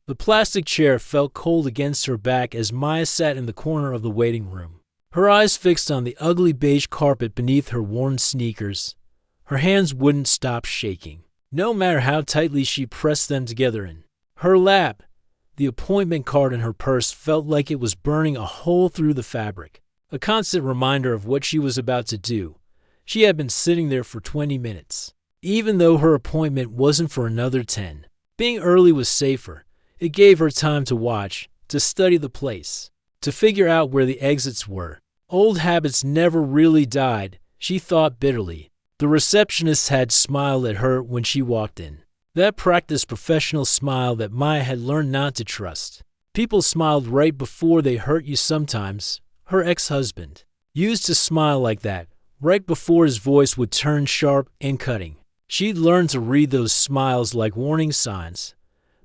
The plastic chair felt cold against her back as Maya sat in the corner of the waiting room, her eyes fixed on the ugly beige carpet beneath her worn sneakers. Her hands wouldn't stop shaking, no matter how tightly she pressed them together in her lap. The appointment card in her purse felt like it was burning a hole through the fabric, a constant reminder of what she was about to do. She had been sitting there for 20 minutes, even though her appointment wasn't for another 10. Being early was safer. It gave her time to watch, to study the place, to figure out where the exits were. Old habits never really died, she thought bitterly. The receptionist had smiled at her when she walked in. That practiced professional smile that Maya had learned not to trust. People smiled right before they hurt you sometimes. Her ex-husband used to smile like that, right before his voice would turn sharp and cutting. She'd learned to read those smiles like warning signs.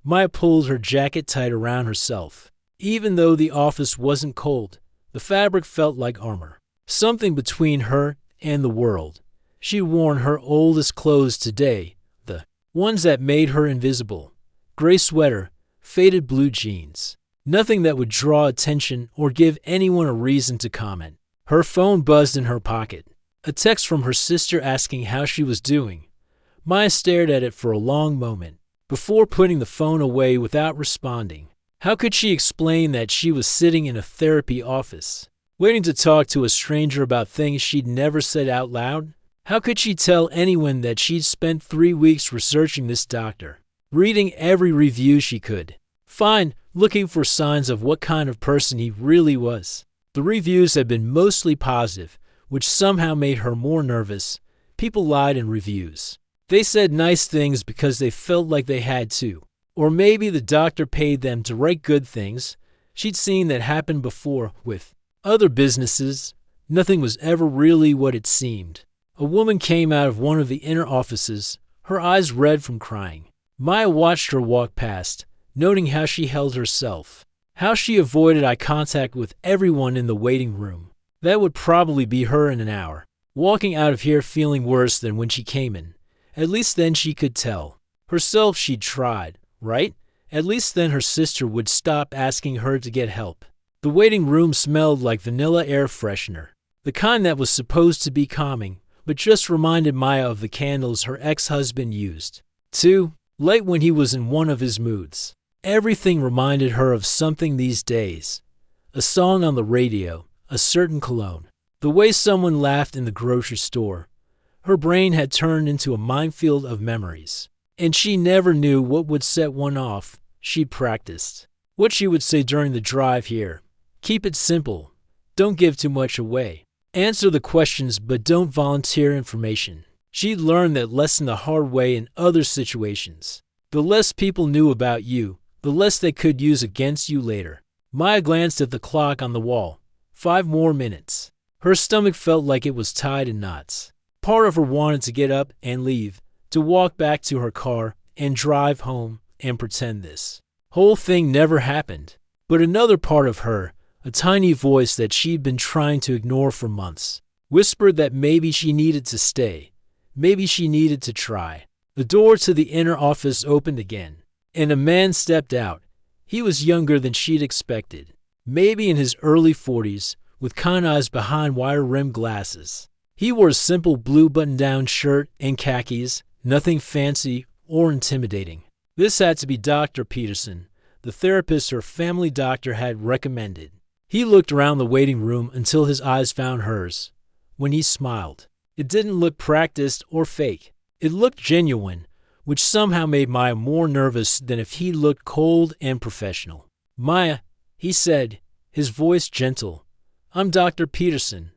Maya pulled her jacket tight around herself. Even though the office wasn't cold, the fabric felt like armor, something between her and the world. She'd worn her oldest clothes today, the ones that made her invisible. Gray sweater, faded blue jeans. Nothing that would draw attention or give anyone a reason to comment. Her phone buzzed in her pocket. A text from her sister asking how she was doing. Maya stared at it for a long moment, before putting the phone away without responding. How could she explain that she was sitting in a therapy office, waiting to talk to a stranger about things she'd never said out loud? How could she tell anyone that she'd spent 3 weeks researching this doctor, reading every review she could find, looking for signs of what kind of person he really was? The reviews had been mostly positive, which somehow made her more nervous. People lied in reviews. They said nice things because they felt like they had to. Or maybe the doctor paid them to write good things. She'd seen that happen before with other businesses. Nothing was ever really what it seemed. A woman came out of one of the inner offices, her eyes red from crying. Maya watched her walk past, noting how she held herself, how she avoided eye contact with everyone in the waiting room. That would probably be her in an hour, walking out of here feeling worse than when she came in. At least then she could tell herself she'd tried, right? At least then her sister would stop asking her to get help. The waiting room smelled like vanilla air freshener, the kind that was supposed to be calming, but just reminded Maya of the candles her ex-husband used. Too late when he was in one of his moods. Everything reminded her of something these days. A song on the radio, a certain cologne, the way someone laughed in the grocery store. Her brain had turned into a minefield of memories, and she never knew what would set one off. She'd practiced what she would say during the drive here. Keep it simple. Don't give too much away. Answer the questions, but don't volunteer information. She'd learned that lesson the hard way in other situations. The less people knew about you, the less they could use against you later. Maya glanced at the clock on the wall. 5 more minutes. Her stomach felt like it was tied in knots. Part of her wanted to get up and leave, to walk back to her car and drive home and pretend this whole thing never happened. But another part of her, a tiny voice that she'd been trying to ignore for months, whispered that maybe she needed to stay. Maybe she needed to try. The door to the inner office opened again, and a man stepped out. He was younger than she'd expected, maybe in his early 40s, with kind eyes behind wire-rimmed glasses. He wore a simple blue button-down shirt and khakis, nothing fancy or intimidating. This had to be Dr. Peterson, the therapist her family doctor had recommended. He looked around the waiting room until his eyes found hers. When he smiled, it didn't look practiced or fake. It looked genuine, which somehow made Maya more nervous than if he looked cold and professional. "Maya," he said, his voice gentle. "I'm Dr. Peterson.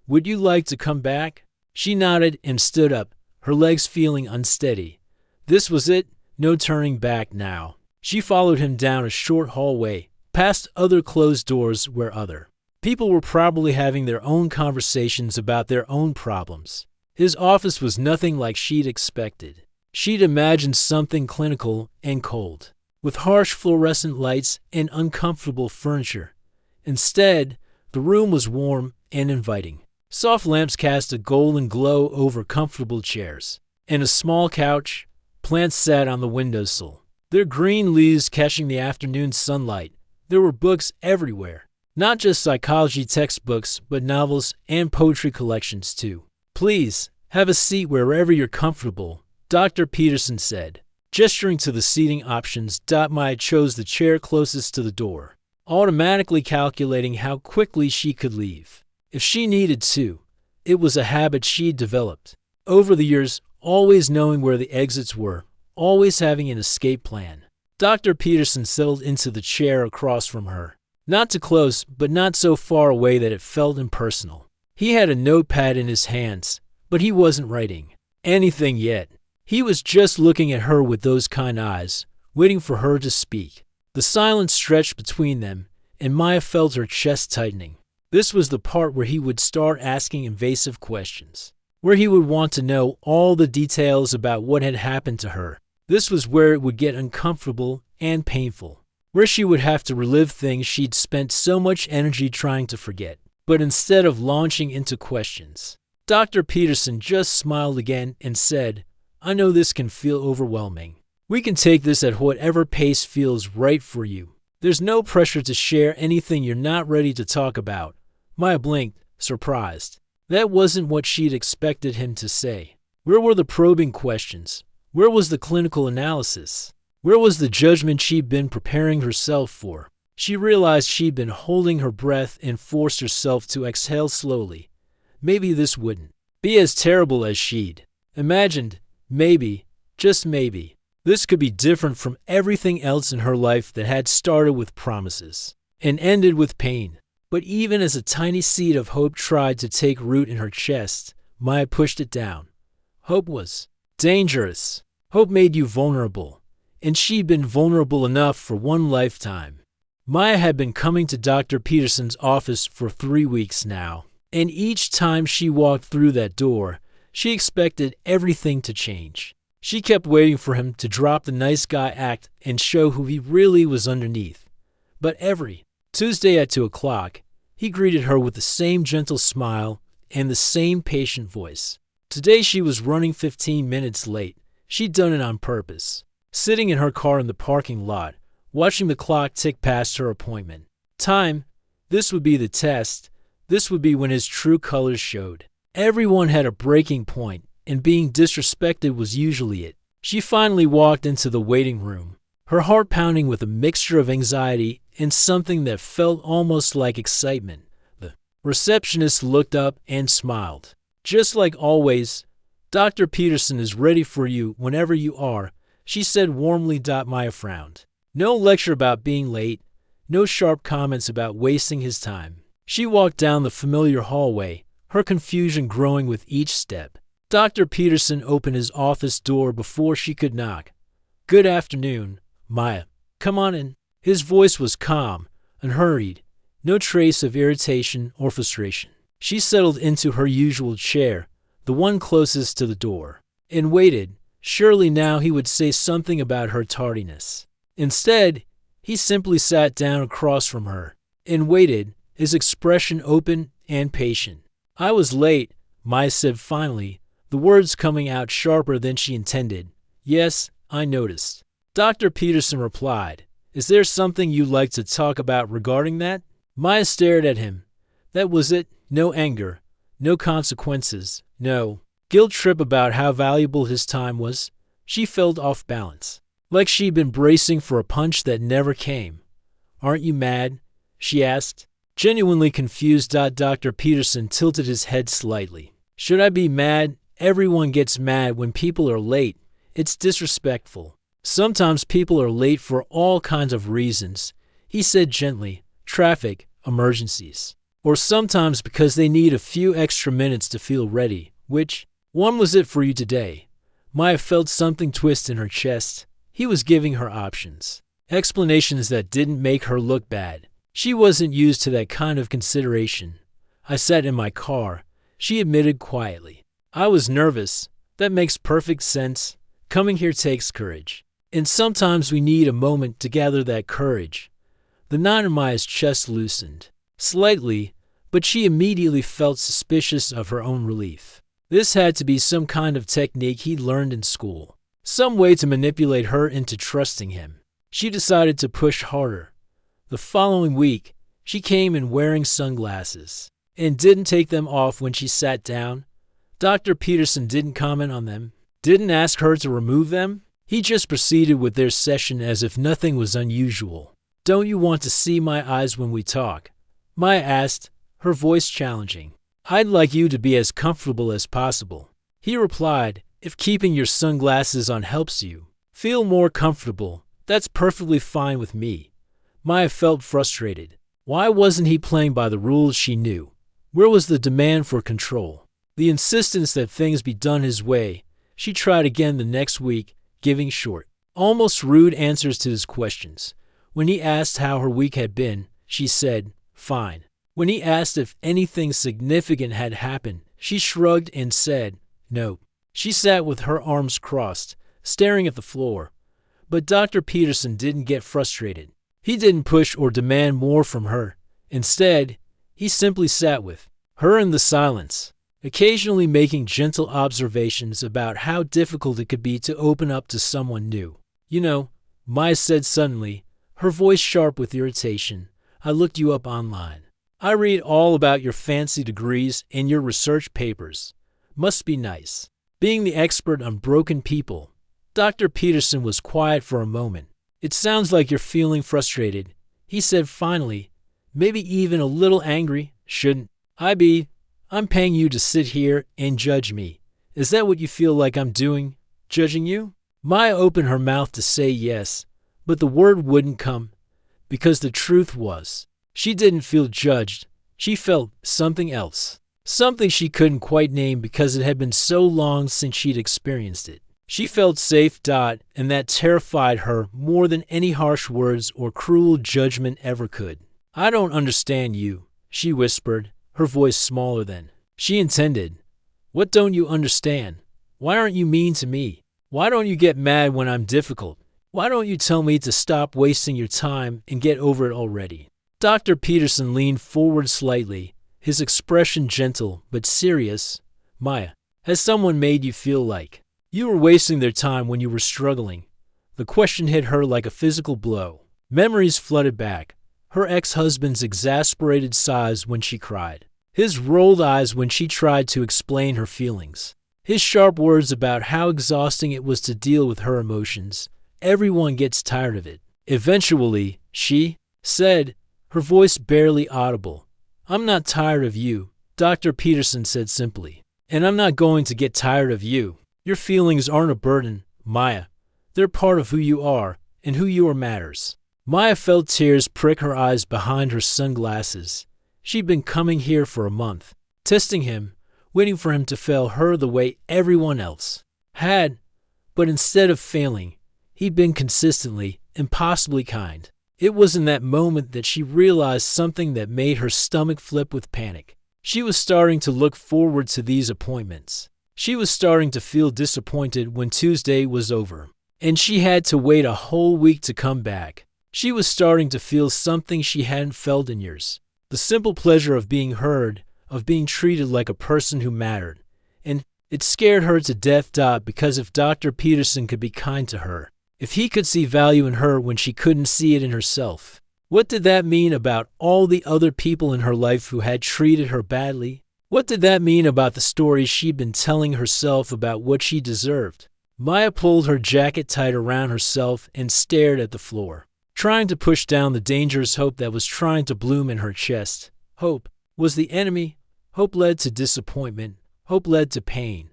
Would you like to come back?" She nodded and stood up, her legs feeling unsteady. This was it, no turning back now. She followed him down a short hallway, past other closed doors where other people were probably having their own conversations about their own problems. His office was nothing like she'd expected. She'd imagined something clinical and cold, with harsh fluorescent lights and uncomfortable furniture. Instead, the room was warm and inviting. Soft lamps cast a golden glow over comfortable chairs, and a small couch. Plants sat on the windowsill. their green leaves catching the afternoon sunlight. There were books everywhere, not just psychology textbooks, but novels and poetry collections too. "Please, have a seat wherever you're comfortable," Dr. Peterson said. Gesturing to the seating options, Maya chose the chair closest to the door, automatically calculating how quickly she could leave if she needed to. It was a habit she'd developed over the years, always knowing where the exits were, always having an escape plan. Dr. Peterson settled into the chair across from her, not too close, but not so far away that it felt impersonal. He had a notepad in his hands, but he wasn't writing anything yet. He was just looking at her with those kind eyes, waiting for her to speak. The silence stretched between them, and Maya felt her chest tightening. This was the part where he would start asking invasive questions, where he would want to know all the details about what had happened to her. This was where it would get uncomfortable and painful, where she would have to relive things she'd spent so much energy trying to forget. But instead of launching into questions, Dr. Peterson just smiled again and said, "I know this can feel overwhelming. We can take this at whatever pace feels right for you. There's no pressure to share anything you're not ready to talk about." Maya blinked, surprised. That wasn't what she'd expected him to say. Where were the probing questions? Where was the clinical analysis? Where was the judgment she'd been preparing herself for? She realized she'd been holding her breath and forced herself to exhale slowly. Maybe this wouldn't be as terrible as she'd imagined. Maybe, just maybe, this could be different from everything else in her life that had started with promises and ended with pain. But even as a tiny seed of hope tried to take root in her chest, Maya pushed it down. Hope was dangerous. Hope made you vulnerable, and she'd been vulnerable enough for one lifetime. Maya had been coming to Dr. Peterson's office for 3 weeks now, and each time she walked through that door, she expected everything to change. She kept waiting for him to drop the nice guy act and show who he really was underneath. But every Tuesday at 2 o'clock, he greeted her with the same gentle smile and the same patient voice. Today she was running 15 minutes late. She'd done it on purpose. Sitting in her car in the parking lot, watching the clock tick past her appointment. Time. This would be the test. This would be when his true colors showed. Everyone had a breaking point, and being disrespected was usually it. She finally walked into the waiting room, her heart pounding with a mixture of anxiety and something that felt almost like excitement. The receptionist looked up and smiled. "Just like always, Dr. Peterson is ready for you whenever you are," she said warmly. Maya frowned. No lecture about being late, no sharp comments about wasting his time. She walked down the familiar hallway, her confusion growing with each step. Dr. Peterson opened his office door before she could knock. "Good afternoon, Maya. Come on in." His voice was calm, unhurried, no trace of irritation or frustration. She settled into her usual chair, the one closest to the door, and waited. Surely now he would say something about her tardiness. Instead, he simply sat down across from her and waited, his expression open and patient. "I was late," Maya said finally, the words coming out sharper than she intended. "Yes, I noticed." Dr. Peterson replied, "Is there something you'd like to talk about regarding that?" Maya stared at him. That was it. No anger, no consequences, no guilt trip about how valuable his time was. She felt off balance, like she'd been bracing for a punch that never came. "Aren't you mad?" she asked. Genuinely confused, Dr. Peterson tilted his head slightly. "Should I be mad? Everyone gets mad when people are late. It's disrespectful. Sometimes people are late for all kinds of reasons," he said gently. "Traffic, emergencies. Or sometimes because they need a few extra minutes to feel ready. Which one was it for you today?" Maya felt something twist in her chest. He was giving her options, explanations that didn't make her look bad. She wasn't used to that kind of consideration. "I sat in my car," she admitted quietly. "I was nervous." "That makes perfect sense. Coming here takes courage. And sometimes we need a moment to gather that courage." The knot in Maya's chest loosened slightly, but she immediately felt suspicious of her own relief. This had to be some kind of technique he'd learned in school. some way to manipulate her into trusting him. She decided to push harder. The following week, she came in wearing sunglasses and didn't take them off when she sat down. Dr. Peterson didn't comment on them, didn't ask her to remove them. He just proceeded with their session as if nothing was unusual. "Don't you want to see my eyes when we talk?" Maya asked, her voice challenging. "I'd like you to be as comfortable as possible." He replied, "If keeping your sunglasses on helps you feel more comfortable, that's perfectly fine with me." Maya felt frustrated. Why wasn't he playing by the rules she knew? Where was the demand for control? The insistence that things be done his way? She tried again the next week, giving short, almost rude answers to his questions. When he asked how her week had been, she said, "Fine." When he asked if anything significant had happened, she shrugged and said, "No." She sat with her arms crossed, staring at the floor. But Dr. Peterson didn't get frustrated. He didn't push or demand more from her. Instead, he simply sat with her in the silence, occasionally making gentle observations about how difficult it could be to open up to someone new. "You know," Maya said suddenly, her voice sharp with irritation, "I looked you up online. I read all about your fancy degrees and your research papers. Must be nice, being the expert on broken people." Dr. Peterson was quiet for a moment. "It sounds like you're feeling frustrated," he said finally, "maybe even a little angry. Shouldn't I be? I'm paying you to sit here and judge me. Is that what you feel like I'm doing? Judging you?" Maya opened her mouth to say yes, but the word wouldn't come, because the truth was, she didn't feel judged. She felt something else, something she couldn't quite name because it had been so long since she'd experienced it. She felt safe, and that terrified her more than any harsh words or cruel judgment ever could. "I don't understand you," she whispered, her voice smaller than she intended. "What don't you understand? Why aren't you mean to me? Why don't you get mad when I'm difficult? Why don't you tell me to stop wasting your time and get over it already?" Dr. Peterson leaned forward slightly, his expression gentle but serious. "Maya, has someone made you feel like you were wasting their time when you were struggling?" The question hit her like a physical blow. Memories flooded back. Her ex-husband's exasperated sighs when she cried. His rolled eyes when she tried to explain her feelings. His sharp words about how exhausting it was to deal with her emotions. Everyone gets tired of it. Eventually, she said, her voice barely audible, "I'm not tired of you," Dr. Peterson said simply. "And I'm not going to get tired of you. Your feelings aren't a burden, Maya. They're part of who you are, and who you are matters." Maya felt tears prick her eyes behind her sunglasses. She'd been coming here for a month, testing him, waiting for him to fail her the way everyone else had. But instead of failing, he'd been consistently, impossibly kind. It was in that moment that she realized something that made her stomach flip with panic. She was starting to look forward to these appointments. She was starting to feel disappointed when Tuesday was over, and she had to wait a whole week to come back. She was starting to feel something she hadn't felt in years. The simple pleasure of being heard, of being treated like a person who mattered. And it scared her to death, because if Dr. Peterson could be kind to her, if he could see value in her when she couldn't see it in herself, what did that mean about all the other people in her life who had treated her badly? What did that mean about the stories she'd been telling herself about what she deserved? Maya pulled her jacket tight around herself and stared at the floor, trying to push down the dangerous hope that was trying to bloom in her chest. Hope was the enemy. Hope led to disappointment. Hope led to pain.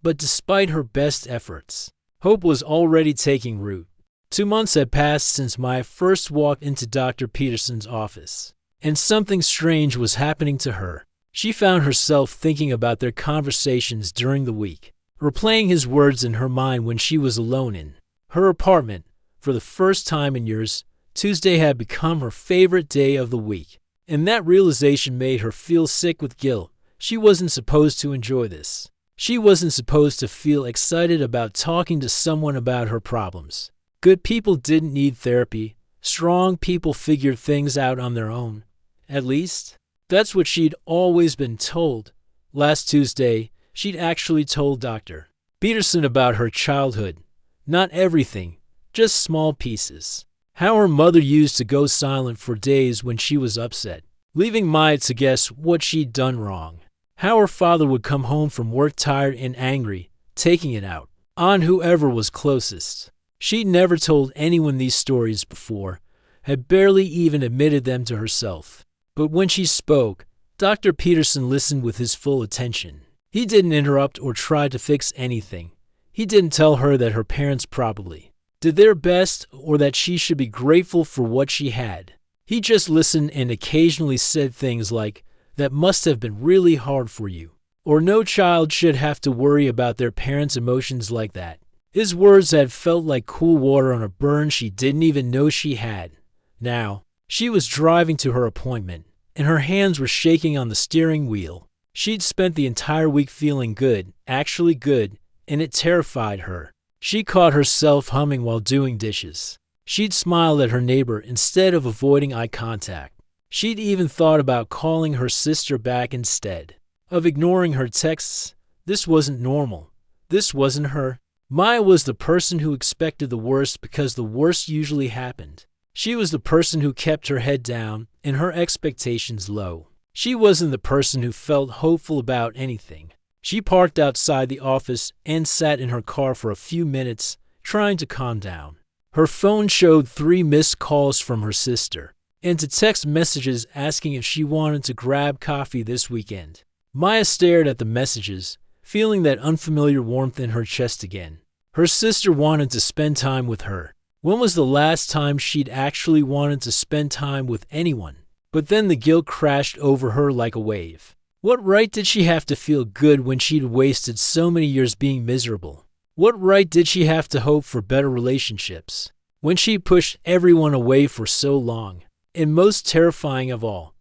But despite her best efforts, hope was already taking root. 2 months had passed since Maya first walked into Dr. Peterson's office, and something strange was happening to her. She found herself thinking about their conversations during the week, replaying his words in her mind when she was alone in her apartment. For the first time in years, Tuesday had become her favorite day of the week, and that realization made her feel sick with guilt. She wasn't supposed to enjoy this. She wasn't supposed to feel excited about talking to someone about her problems. Good people didn't need therapy. Strong people figured things out on their own. At least, that's what she'd always been told. Last Tuesday, she'd actually told Dr. Peterson about her childhood, Not everything, just small pieces. How her mother used to go silent for days when she was upset, leaving Maya to guess what she'd done wrong. How her father would come home from work tired and angry, taking it out on whoever was closest. She'd never told anyone these stories before, had barely even admitted them to herself. But when she spoke, Dr. Peterson listened with his full attention. He didn't interrupt or try to fix anything. He didn't tell her that her parents probably did their best or that she should be grateful for what she had. He just listened and occasionally said things like, "That must have been really hard for you," or "No child should have to worry about their parents' emotions like that." His words had felt like cool water on a burn she didn't even know she had. Now, she was driving to her appointment, and her hands were shaking on the steering wheel. She'd spent the entire week feeling good, actually good, and it terrified her. She caught herself humming while doing dishes. She'd smiled at her neighbor instead of avoiding eye contact. She'd even thought about calling her sister back instead of ignoring her texts. This wasn't normal. This wasn't her. Maya was the person who expected the worst because the worst usually happened. She was the person who kept her head down and her expectations low. She wasn't the person who felt hopeful about anything. She parked outside the office and sat in her car for a few minutes, trying to calm down. Her phone showed 3 missed calls from her sister, and to text messages asking if she wanted to grab coffee this weekend. Maya stared at the messages, feeling that unfamiliar warmth in her chest again. Her sister wanted to spend time with her. When was the last time she'd actually wanted to spend time with anyone? But then the guilt crashed over her like a wave. What right did she have to feel good when she'd wasted so many years being miserable? What right did she have to hope for better relationships when she pushed everyone away for so long? And most terrifying of all,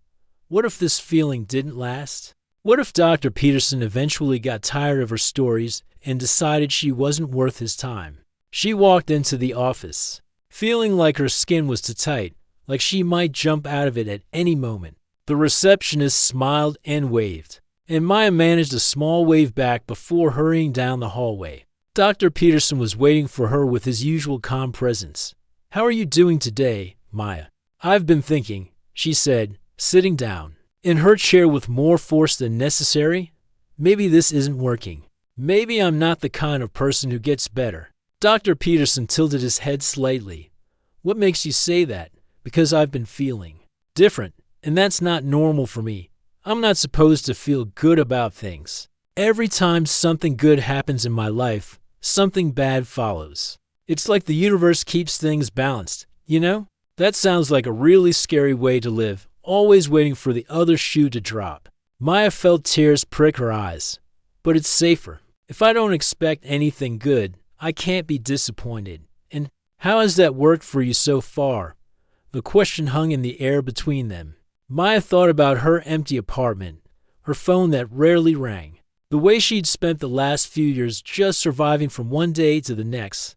what if this feeling didn't last? What if Dr. Peterson eventually got tired of her stories and decided she wasn't worth his time? She walked into the office, feeling like her skin was too tight, like she might jump out of it at any moment. The receptionist smiled and waved, and Maya managed a small wave back before hurrying down the hallway. Dr. Peterson was waiting for her with his usual calm presence. "How are you doing today, Maya?" "I've been thinking," she said, sitting down in her chair with more force than necessary. "Maybe this isn't working. Maybe I'm not the kind of person who gets better." Dr. Peterson tilted his head slightly. "What makes you say that?" "Because I've been feeling different, and that's not normal for me. I'm not supposed to feel good about things. Every time something good happens in my life, something bad follows. It's like the universe keeps things balanced, you know?" That sounds like a really scary way to live, always waiting for the other shoe to drop. Maya felt tears prick her eyes. But it's safer. If I don't expect anything good, I can't be disappointed. And how has that worked for you so far? The question hung in the air between them. Maya thought about her empty apartment, her phone that rarely rang, the way she'd spent the last few years just surviving from one day to the next.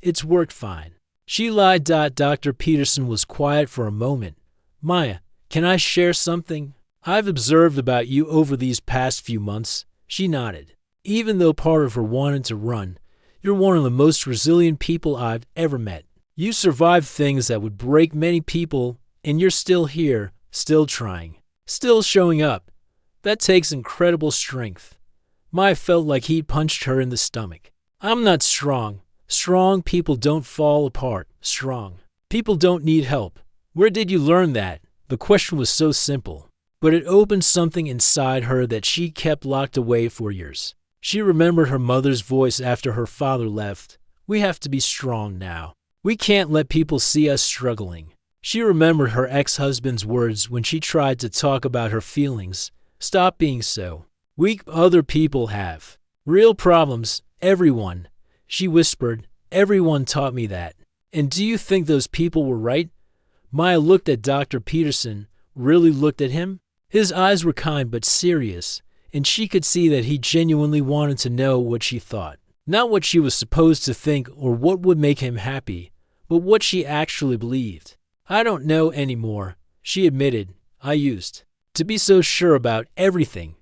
It's worked fine. She lied. Dr. Peterson was quiet for a moment. "Maya, can I share something I've observed about you over these past few months?" She nodded. "Even though part of her wanted to run, you're one of the most resilient people I've ever met. You survived things that would break many people, and you're still here, still trying, still showing up. That takes incredible strength." Maya felt like he'd punched her in the stomach. "I'm not strong. Strong people don't fall apart. Strong people don't need help." Where did you learn that? The question was so simple, but it opened something inside her that she kept locked away for years. She remembered her mother's voice after her father left. "We have to be strong now. We can't let people see us struggling." She remembered her ex-husband's words when she tried to talk about her feelings. "Stop being so weak. Other people have real problems. Everyone," she whispered, "everyone taught me that." And do you think those people were right? Maya looked at Dr. Peterson, really looked at him. His eyes were kind but serious, and she could see that he genuinely wanted to know what she thought. Not what she was supposed to think or what would make him happy, but what she actually believed. "I don't know anymore," she admitted. "I used to be so sure about everything,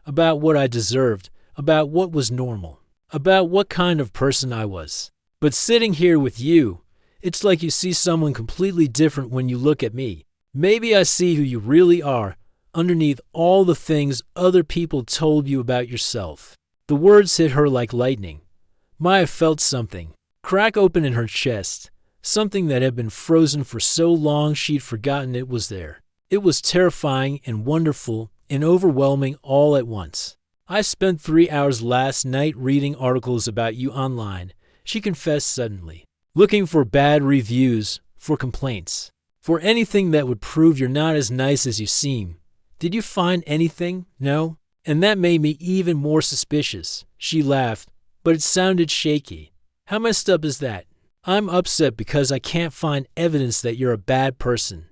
about what I deserved, about what was normal, about what kind of person I was. But sitting here with you, it's like you see someone completely different when you look at me. Maybe I see who you really are, underneath all the things other people told you about yourself." The words hit her like lightning. Maya felt something crack open in her chest, something that had been frozen for so long she'd forgotten it was there. It was terrifying and wonderful and overwhelming all at once. "I spent 3 hours last night reading articles about you online," she confessed suddenly. "Looking for bad reviews, for complaints, for anything that would prove you're not as nice as you seem. Did you find anything? No? And that made me even more suspicious." She laughed, but it sounded shaky. "How messed up is that?" "I'm upset because I can't find evidence that you're a bad person."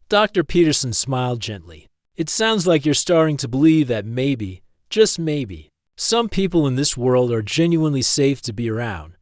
Dr. Peterson smiled gently. "It sounds like you're starting to believe that maybe, just maybe, some people in this world are genuinely safe to be around."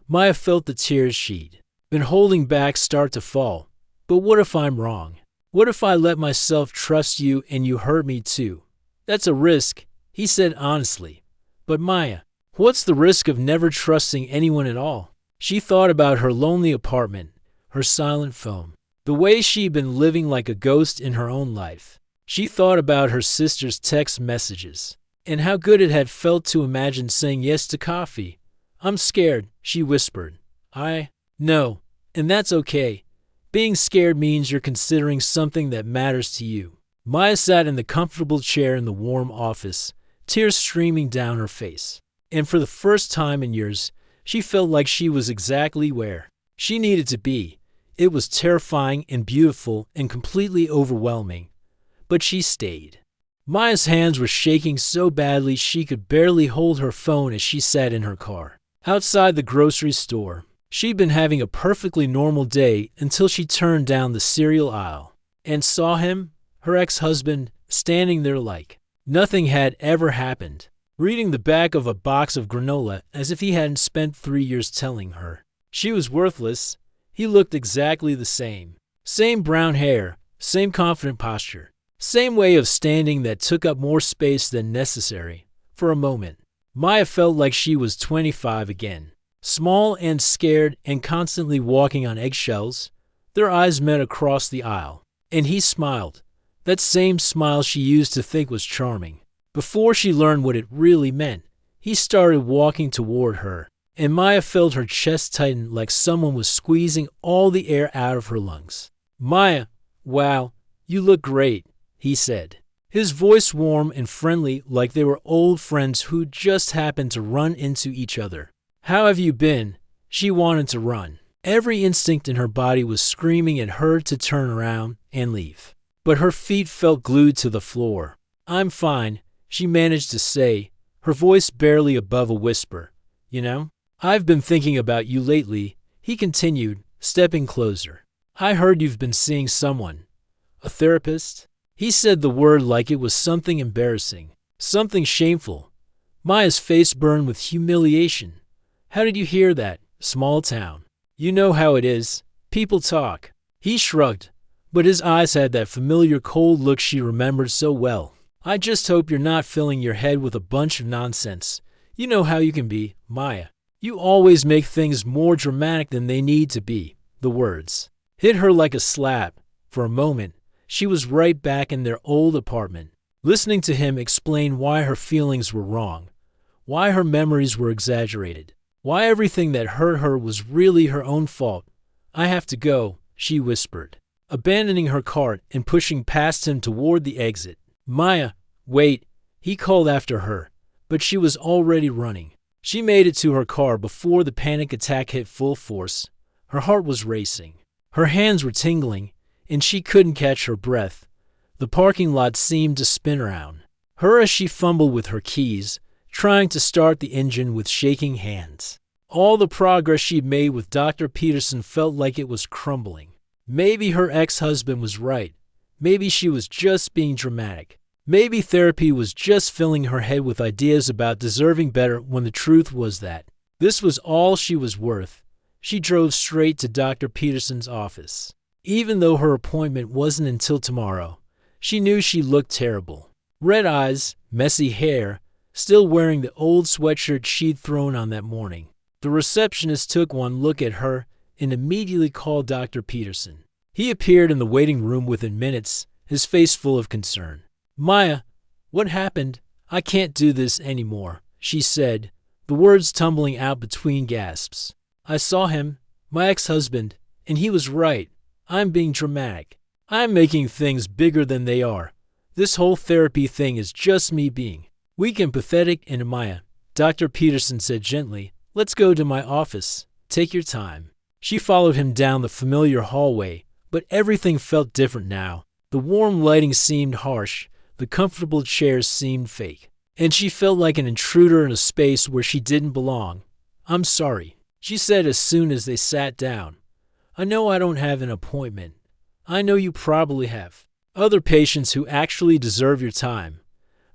Maya felt the tears she'd been holding back start to fall. "But what if I'm wrong? What if I let myself trust you and you hurt me too?" "That's a risk," he said honestly. "But Maya, what's the risk of never trusting anyone at all?" She thought about her lonely apartment, her silent phone, the way she'd been living like a ghost in her own life. She thought about her sister's text messages, and how good it had felt to imagine saying yes to coffee. "I'm scared," she whispered. "I know, and that's okay. Being scared means you're considering something that matters to you." Maya sat in the comfortable chair in the warm office, tears streaming down her face. And for the first time in years, she felt like she was exactly where she needed to be. It was terrifying and beautiful and completely overwhelming. But she stayed. Maya's hands were shaking so badly she could barely hold her phone as she sat in her car. Outside the grocery store, she'd been having a perfectly normal day until she turned down the cereal aisle and saw him, her ex-husband, standing there like nothing had ever happened, reading the back of a box of granola as if he hadn't spent 3 years telling her she was worthless. He looked exactly the same. Same brown hair, same confident posture, same way of standing that took up more space than necessary. For a moment, Maya felt like she was 25 again, small and scared and constantly walking on eggshells. Their eyes met across the aisle, and he smiled, that same smile she used to think was charming. Before she learned what it really meant, he started walking toward her, and Maya felt her chest tighten like someone was squeezing all the air out of her lungs. "Maya, wow, you look great," he said, his voice warm and friendly like they were old friends who just happened to run into each other. "How have you been?" She wanted to run. Every instinct in her body was screaming at her to turn around and leave. But her feet felt glued to the floor. "I'm fine," she managed to say, her voice barely above a whisper. "You know, I've been thinking about you lately," he continued, stepping closer. "I heard you've been seeing someone." "A therapist?" He said the word like it was something embarrassing, something shameful. Maya's face burned with humiliation. "How did you hear that? Small town. You know how it is. People talk." He shrugged, but his eyes had that familiar cold look she remembered so well. "I just hope you're not filling your head with a bunch of nonsense. You know how you can be, Maya. You always make things more dramatic than they need to be." The words hit her like a slap. For a moment, she was right back in their old apartment, listening to him explain why her feelings were wrong, why her memories were exaggerated, why everything that hurt her was really her own fault. "I have to go," she whispered, abandoning her cart and pushing past him toward the exit. "Maya, wait," he called after her, but she was already running. She made it to her car before the panic attack hit full force. Her heart was racing. Her hands were tingling, and she couldn't catch her breath. The parking lot seemed to spin around her as she fumbled with her keys, trying to start the engine with shaking hands. All the progress she'd made with Dr. Peterson felt like it was crumbling. Maybe her ex-husband was right. Maybe she was just being dramatic. Maybe therapy was just filling her head with ideas about deserving better when the truth was that this was all she was worth. She drove straight to Dr. Peterson's office. Even though her appointment wasn't until tomorrow, she knew she looked terrible. Red eyes, messy hair, still wearing the old sweatshirt she'd thrown on that morning. The receptionist took one look at her and immediately called Dr. Peterson. He appeared in the waiting room within minutes, his face full of concern. "Maya, what happened? I can't do this anymore," she said, the words tumbling out between gasps. "I saw him, my ex-husband, and he was right. I'm being dramatic. I'm making things bigger than they are. This whole therapy thing is just me being weak and pathetic." And Maya, Dr. Peterson said gently, "Let's go to my office. Take your time." She followed him down the familiar hallway, but everything felt different now. The warm lighting seemed harsh, the comfortable chairs seemed fake, and she felt like an intruder in a space where she didn't belong. "I'm sorry," she said as soon as they sat down. "I know I don't have an appointment. I know you probably have other patients who actually deserve your time.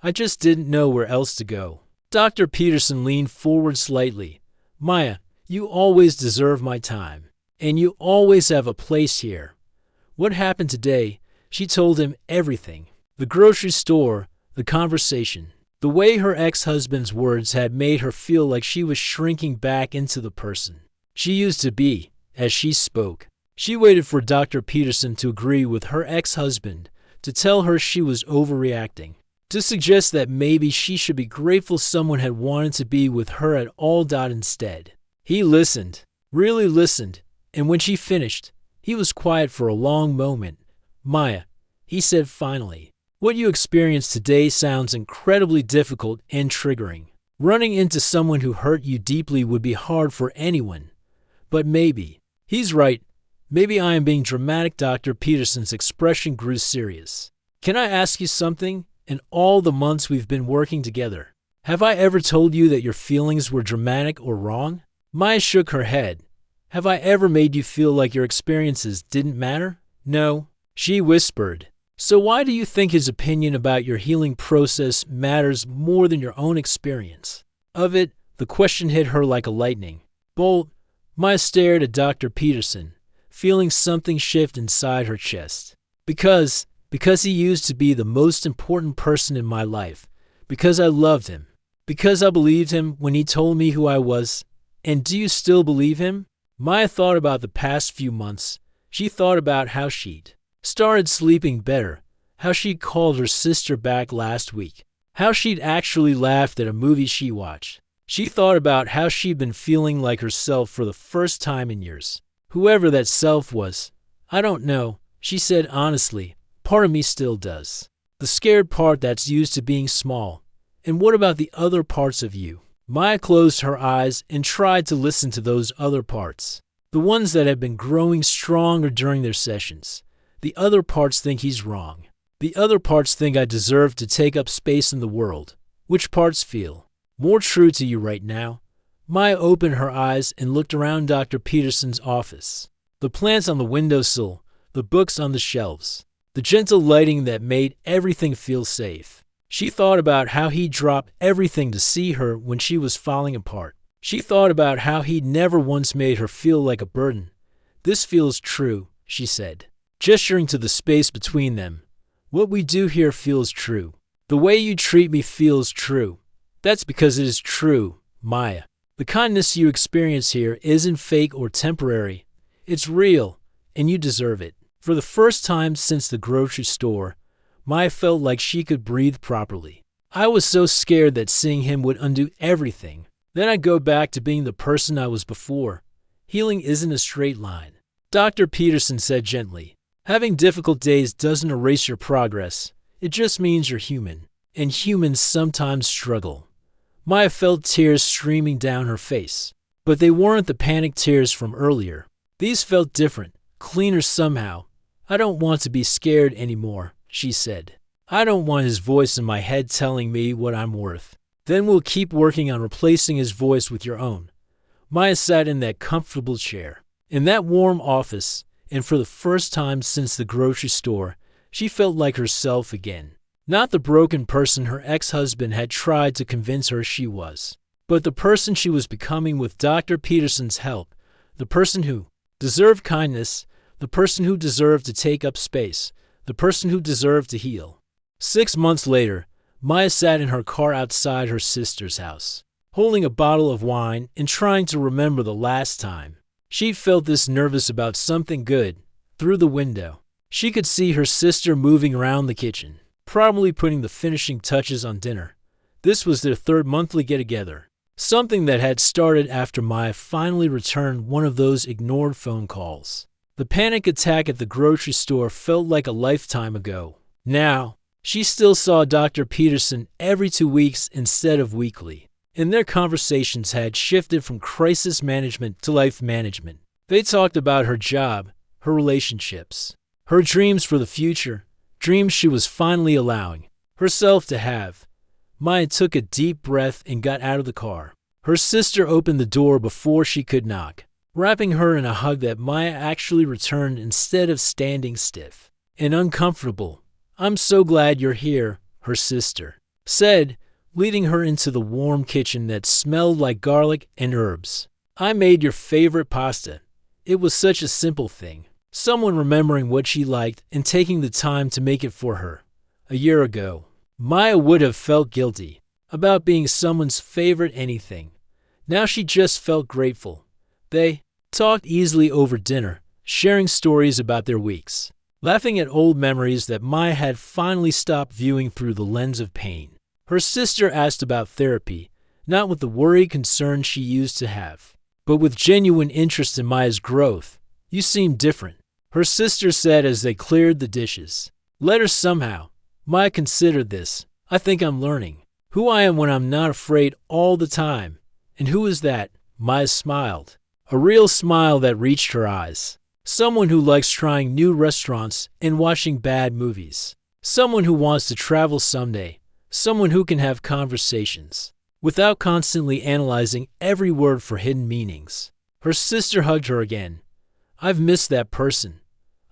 I just didn't know where else to go." Dr. Peterson leaned forward slightly. "Maya, you always deserve my time, and you always have a place here. What happened today?" She told him everything. The grocery store, the conversation, the way her ex-husband's words had made her feel like she was shrinking back into the person she used to be as she spoke. She waited for Dr. Peterson to agree with her ex-husband, to tell her she was overreacting, to suggest that maybe she should be grateful someone had wanted to be with her at all. Instead, he listened, really listened, and when she finished, he was quiet for a long moment. "Maya," he said finally, "what you experienced today sounds incredibly difficult and triggering. Running into someone who hurt you deeply would be hard for anyone. But maybe," he's right, "maybe I am being dramatic." Dr. Peterson's expression grew serious. "Can I ask you something? In all the months we've been working together, have I ever told you that your feelings were dramatic or wrong?" Maya shook her head. "Have I ever made you feel like your experiences didn't matter?" "No," she whispered. "So why do you think his opinion about your healing process matters more than your own experience of it?" The question hit her like a lightning bolt. Maya stared at Dr. Peterson, feeling something shift inside her chest. Because he used to be the most important person in my life. Because I loved him. Because I believed him when he told me who I was. And do you still believe him?" Maya thought about the past few months. She thought about how she'd started sleeping better, how she'd called her sister back last week, how she'd actually laughed at a movie she watched. She thought about how she'd been feeling like herself for the first time in years. Whoever that self was, I don't know, she said honestly. Part of me still does. The scared part that's used to being small. And what about the other parts of you? Maya closed her eyes and tried to listen to those other parts. The ones that have been growing stronger during their sessions. The other parts think he's wrong. The other parts think I deserve to take up space in the world. Which parts feel more true to you right now? Maya opened her eyes and looked around Dr. Peterson's office. The plants on the windowsill, the books on the shelves, the gentle lighting that made everything feel safe. She thought about how he'd dropped everything to see her when she was falling apart. She thought about how he'd never once made her feel like a burden. "This feels true," she said, gesturing to the space between them. "What we do here feels true. The way you treat me feels true. That's because it is true, Maya. The kindness you experience here isn't fake or temporary. It's real, and you deserve it." For the first time since the grocery store, Maya felt like she could breathe properly. "I was so scared that seeing him would undo everything. Then I'd go back to being the person I was before. Healing isn't a straight line," Dr. Peterson said gently. "Having difficult days doesn't erase your progress. It just means you're human, and humans sometimes struggle." Maya felt tears streaming down her face, but they weren't the panic tears from earlier. These felt different, cleaner somehow. "I don't want to be scared anymore," she said. "I don't want his voice in my head telling me what I'm worth." "Then we'll keep working on replacing his voice with your own." Maya sat in that comfortable chair, in that warm office, and for the first time since the grocery store, she felt like herself again. Not the broken person her ex-husband had tried to convince her she was, but the person she was becoming with Dr. Peterson's help, the person who deserved kindness, the person who deserved to take up space, the person who deserved to heal. 6 months later, Maya sat in her car outside her sister's house. holding a bottle of wine and trying to remember the last time she felt this nervous about something good. Through the window, she could see her sister moving around the kitchen, probably putting the finishing touches on dinner. This was their third monthly get-together, something that had started after Maya finally returned one of those ignored phone calls. The panic attack at the grocery store felt like a lifetime ago. Now, she still saw Dr. Peterson every 2 weeks instead of weekly, and their conversations had shifted from crisis management to life management. They talked about her job, her relationships, her dreams for the future, dreams she was finally allowing herself to have. Maya took a deep breath and got out of the car. Her sister opened the door before she could knock, wrapping her in a hug that Maya actually returned instead of standing stiff and uncomfortable. "I'm so glad you're here," her sister said, leading her into the warm kitchen that smelled like garlic and herbs. "I made your favorite pasta." It was such a simple thing. Someone remembering what she liked and taking the time to make it for her. A year ago, Maya would have felt guilty about being someone's favorite anything. Now she just felt grateful. They talked easily over dinner, sharing stories about their weeks, laughing at old memories that Maya had finally stopped viewing through the lens of pain. Her sister asked about therapy, not with the worried concern she used to have, but with genuine interest in Maya's growth. "You seem different," her sister said as they cleared the dishes. "Let her somehow." Maya considered this. "I think I'm learning who I am when I'm not afraid all the time." "And who is that?" Maya smiled, a real smile that reached her eyes. "Someone who likes trying new restaurants and watching bad movies. Someone who wants to travel someday. Someone who can have conversations without constantly analyzing every word for hidden meanings." Her sister hugged her again. "I've missed that person.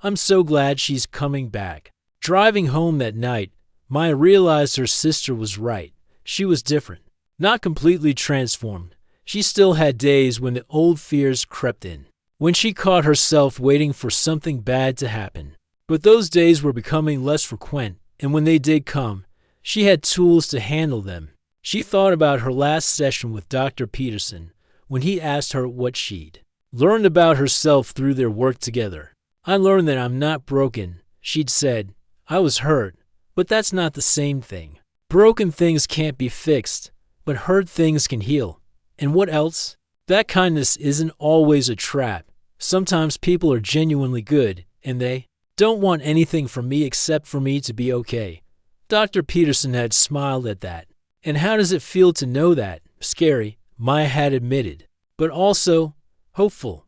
I'm so glad she's coming back." Driving home that night, Maya realized her sister was right. She was different, not completely transformed. She still had days when the old fears crept in, when she caught herself waiting for something bad to happen. But those days were becoming less frequent, and when they did come, she had tools to handle them. She thought about her last session with Dr. Peterson, when he asked her what she'd learned about herself through their work together. "I learned that I'm not broken," she'd said. "I was hurt, but that's not the same thing. Broken things can't be fixed, but hurt things can heal. And what else? That kindness isn't always a trap. Sometimes people are genuinely good, and they don't want anything from me except for me to be okay." Dr. Peterson had smiled at that. "And how does it feel to know that?" "Scary," Maya had admitted, "but also hopeful.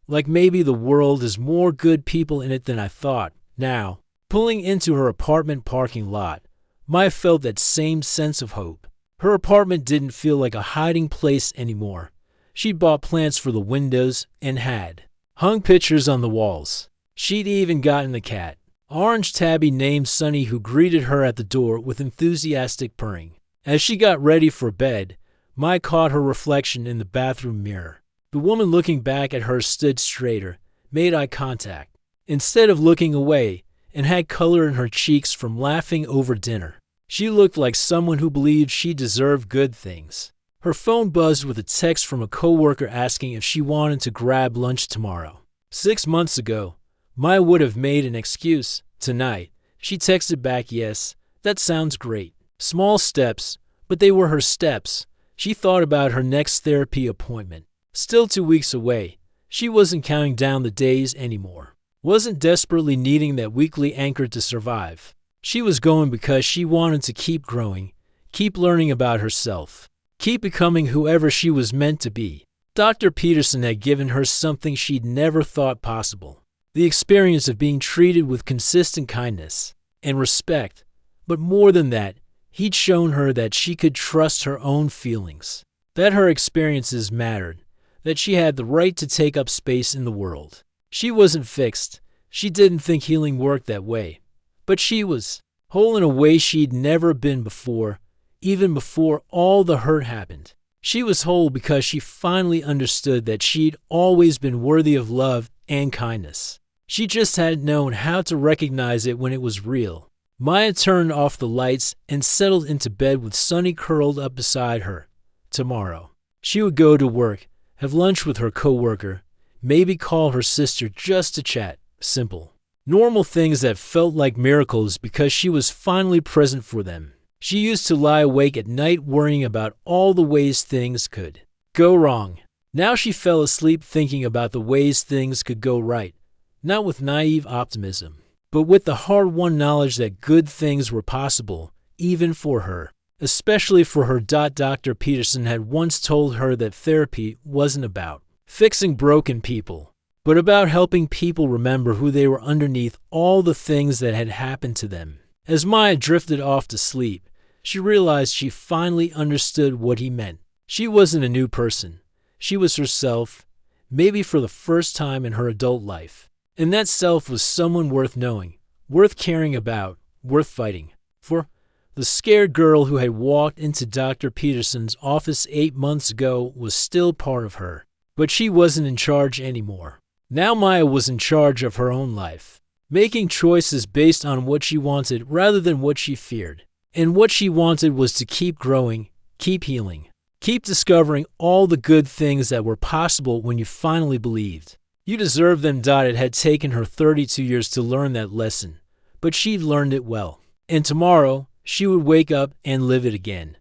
Like maybe the world has more good people in it than I thought." Now, pulling into her apartment parking lot, Maya felt that same sense of hope. Her apartment didn't feel like a hiding place anymore. She'd bought plants for the windows and had hung pictures on the walls. She'd even gotten a cat, orange tabby named Sunny, who greeted her at the door with enthusiastic purring. As she got ready for bed, Maya caught her reflection in the bathroom mirror. The woman looking back at her stood straighter, made eye contact, instead of looking away, and had color in her cheeks from laughing over dinner. She looked like someone who believed she deserved good things. Her phone buzzed with a text from a coworker asking if she wanted to grab lunch tomorrow. 6 months ago, Maya would have made an excuse. Tonight, she texted back, "Yes, that sounds great." Small steps, but they were her steps. She thought about her next therapy appointment. Still 2 weeks away, she wasn't counting down the days anymore. Wasn't desperately needing that weekly anchor to survive. She was going because she wanted to keep growing, keep learning about herself, keep becoming whoever she was meant to be. Dr. Peterson had given her something she'd never thought possible. The experience of being treated with consistent kindness and respect. But more than that, he'd shown her that she could trust her own feelings, that her experiences mattered, that she had the right to take up space in the world. She wasn't fixed. She didn't think healing worked that way. But she was whole in a way she'd never been before, even before all the hurt happened. She was whole because she finally understood that she'd always been worthy of love and kindness. She just hadn't known how to recognize it when it was real. Maya turned off the lights and settled into bed with Sunny curled up beside her. tomorrow. She would go to work, have lunch with her coworker, maybe call her sister just to chat. Simple. Normal things that felt like miracles because she was finally present for them. She used to lie awake at night worrying about all the ways things could go wrong. Now she fell asleep thinking about the ways things could go right, not with naive optimism, but with the hard-won knowledge that good things were possible, even for her. Especially for her. Dr. Peterson had once told her that therapy wasn't about fixing broken people, but about helping people remember who they were underneath all the things that had happened to them. As Maya drifted off to sleep, she realized she finally understood what he meant. She wasn't a new person. She was herself, maybe for the first time in her adult life. And that self was someone worth knowing, worth caring about, worth fighting for. The scared girl who had walked into Dr. Peterson's office 8 months ago was still part of her, but she wasn't in charge anymore. Now Maya was in charge of her own life, making choices based on what she wanted rather than what she feared. And what she wanted was to keep growing, keep healing, keep discovering all the good things that were possible when you finally believed. You deserve them. It had taken her 32 years to learn that lesson, but she'd learned it well. And tomorrow, she would wake up and live it again.